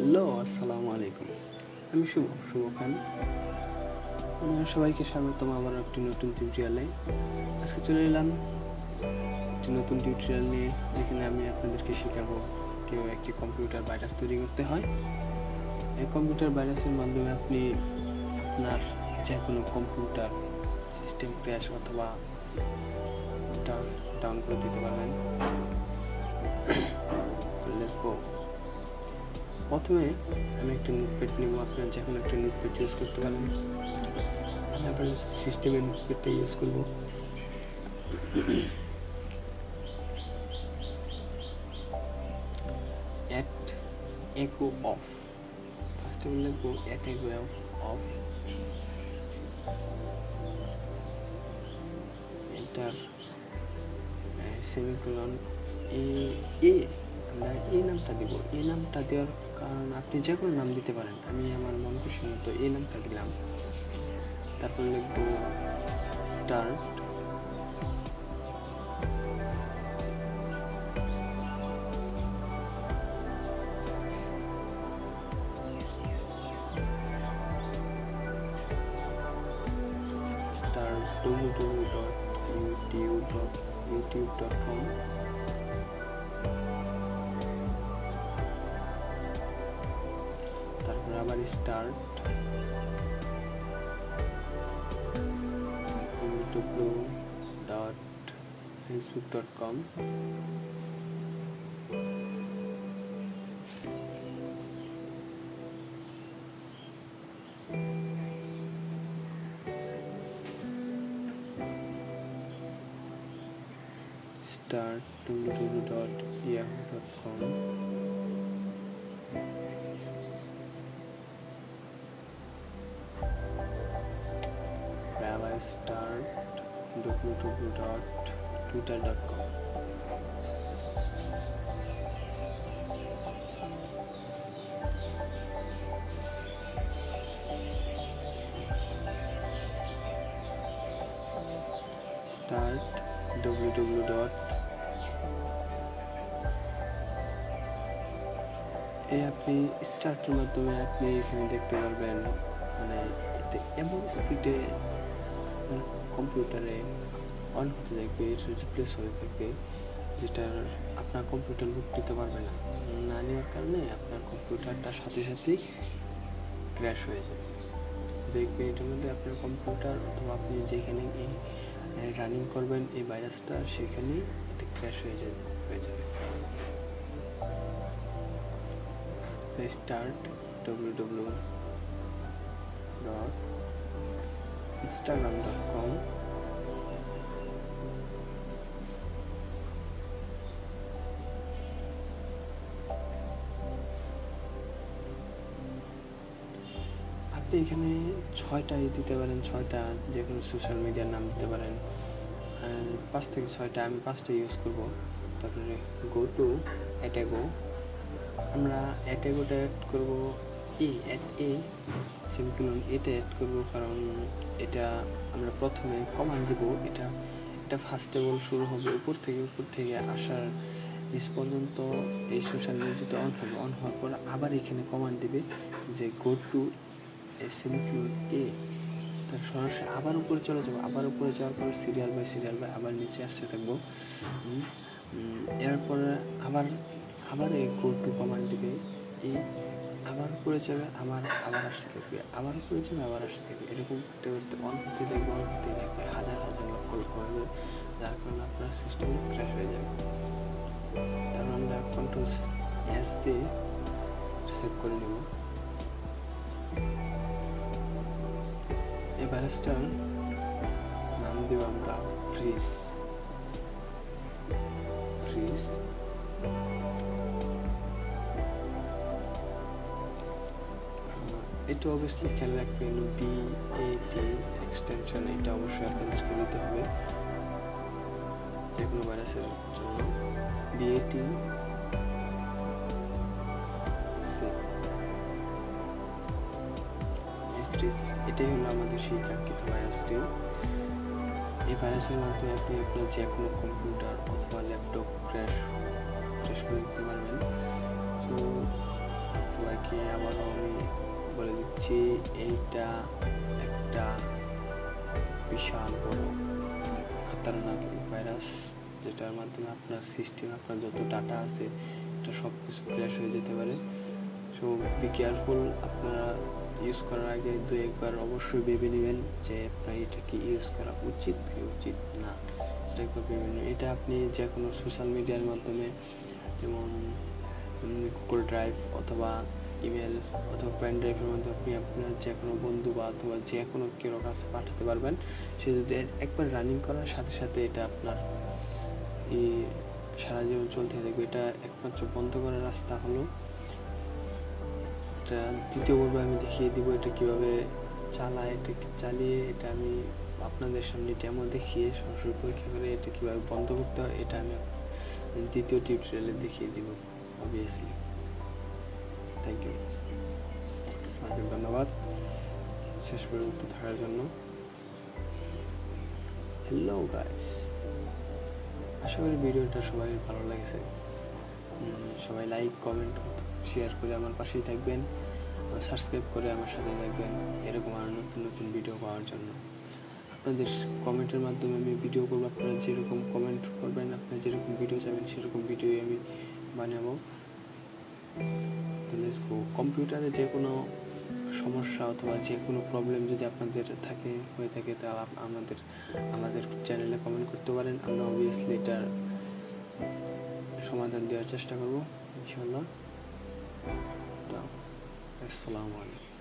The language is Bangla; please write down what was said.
হ্যালো, আসসালামু আলাইকুম। আমি শুভ খান। সবাইকে স্বাগতম আমার একটি নতুন টিউটোরিয়ালে। আজকে চলে এলাম একটি নতুন টিউটোরিয়াল নিয়ে, যেখানে আমি আপনাদেরকে শেখাবো কিভাবে একটি কম্পিউটার ভাইরাস তৈরি করতে হয়। এই কম্পিউটার ভাইরাসের মাধ্যমে আপনি আপনার যে কোনো কম্পিউটার সিস্টেম ক্র্যাশ অথবা ডাউন করে দিতে পারবেন। Let's go. প্রথমে আমি একটা নোটপ্যাড নিব। আপনারা যে কোনো একটা নোটপ্যাড ইউজ করতে পারেন। তারপরে সিস্টেমের নোটপ্যাডটা ইউজ করব। অ্যাট একো অফ, ফার্স্টে লিখবো অ্যাট একো অফ, এন্টার, সেমিকোলন, আমরা এই নামটা দিব। এই নামটা দেওয়ার কারণ আপনি যে কোনো নাম দিতে পারেন, আমি আমার মন খুশি মতো এই নামটা দিলাম। তারপর লিখবো স্টার্ট, www.youtube.com, তারপর আবার স্টার্ট www.facebook.com, start www.yahoo.com, আবার start www.twitter.com, start www. আপনি স্টার্টের মাধ্যমে আপনি এখানে দেখতে পারবেন, মানে এতে এমন স্পিডে কম্পিউটারে অন হতে থাকবে, রিপ্লেস হয়ে থাকবে, যেটা আপনার কম্পিউটার লুট নিতে পারবে না। না নেওয়ার কারণে আপনার কম্পিউটারটা সাথে সাথেই ক্র্যাশ হয়ে যাবে। 2 মিনিটের মধ্যে আপনার কম্পিউটার অথবা আপনি যেখানে রানিং করবেন এই ভাইরাসটা, সেখানেই এটা ক্র্যাশ হয়ে যাবে। Start www.instagram.com, আপনি এখানে 6টাই দিতে পারেন, 6টা যে কোনো সোশ্যাল মিডিয়ার নাম দিতে পারেন। 5 থেকে 6টা, আমি 5টা ইউজ করব। তারপরে গো টু অ্যাটাগো, আমরা অ্যাটাগোটা অ্যাড করব, সেমিকোলন এটা অ্যাড করব, কারণ এটা আমরা প্রথমে কমান্ড দিব। এটা ফার্স্ট অফ অল শুরু হবে উপর থেকে আসার নিচ পর্যন্ত এই সোশ্যাল মিডিয়াটা অন হওয়ার পর আবার এখানে কমান্ড দিবে যে গো টু সেমিকোলন তার সরাসরি আবার উপরে চলে যাবো। আবার উপরে যাওয়ার পর সিরিয়াল বাই আবার নিচে আসতে থাকবো। এরপরে আবার এই গো টু কমান্ড দিবে, আবার উপরে যাবে, আবার আসতে থাকবে, আবার উপরে যাবে, আবার আসতে থাকবে। এরকম করতে করতে অন হতে থাকবে হাজার লক্ষ হবে, যার কারণে আপনার সিস্টেম ক্র্যাশ হয়ে যাবে। তারপর আমরা কন্ট্রোল এস দিয়ে সেভ করে নেব। এই ভাইরাসটার নাম দেব আমরা ফ্রিজ। এটা অবশ্যই খেয়াল রাখবেন, BAT এক্সটেনশন এটা অবশ্যই আপনাদেরকে নিতে হবে যে কোনো ভাইরাসের জন্য। BAT এটাই হলো আমাদের সেই কাঙ্ক্ষিত ভাইরাসটি। এই ভাইরাসের মাধ্যমে আপনি আপনার যে কোনো কম্পিউটার অথবা ল্যাপটপ ক্র্যাশ করে দিতে পারবেন। তো সবাইকে দিচ্ছি, এইটা একটা বিশাল বড় খতরনাক ভাইরাস, যেটার মাধ্যমে আপনার সিস্টেম, আপনার যত ডাটা আছে এটা সবকিছু ক্র্যাশ হয়ে যেতে পারে। So be careful. আপনারা ইউজ করার আগে দু একবার অবশ্যই ভেবে নেবেন যে আপনার এটা কি ইউজ করা উচিত কি উচিত না, এটা একবার ভেবে নেবেন। এটা আপনি যে কোনো সোশ্যাল মিডিয়ার মাধ্যমে, যেমন গুগল ড্রাইভ অথবা ইমেল অথবা পেন ড্রাইভের মধ্যে আপনি আপনার যে কোনো বন্ধু বা অথবা যে কোনো কেউ কাছে পাঠাতে পারবেন। সে যদি একবার রানিং করার সাথে সাথে এটা আপনার এই সারা জীবন চলতে থাকবে। এটা একমাত্র বন্ধ করার রাস্তা হলো, এটা দ্বিতীয় পর্বে আমি দেখিয়ে দিব এটা কিভাবে চালায়। এটা চালিয়ে এটা আমি আপনাদের সামনে ডেমো দেখিয়ে সরাসরি পরীক্ষা করে এটা কিভাবে বন্ধ করতে হয় এটা আমি দ্বিতীয় টিউটোরিয়ালে দেখিয়ে দিব অবভিয়াসলি। থ্যাংক ইউ, আপনাকে ধন্যবাদ শেষ পর্যন্ত থাকার জন্য। হ্যালো গাইস, আশা করি ভিডিওটা সবাই ভালো লাগছে। সবাই লাইক, কমেন্ট, শেয়ার করে আমার পাশেই থাকবেন, সাবস্ক্রাইব করে আমার সাথে থাকবেন এরকম আরো নতুন নতুন ভিডিও পাওয়ার জন্য। আপনাদের কমেন্টের মাধ্যমে আমি ভিডিও করবো। আপনারা যেরকম কমেন্ট করবেন, আপনারা যেরকম ভিডিও চাইবেন সেরকম ভিডিওই আমি বানাবো। তো লেটস গো। কম্পিউটারে যে কোনো সমস্যা অথবা যে কোনো প্রবলেম যদি আপনাদের হয়ে থাকে তা আমাদের চ্যানেলে কমেন্ট করতে পারেন। আমরা অবভিয়াসলি এটার সমাধান দেওয়ার চেষ্টা করব ইনশাআল্লাহ। তো আসসালামু আলাইকুম।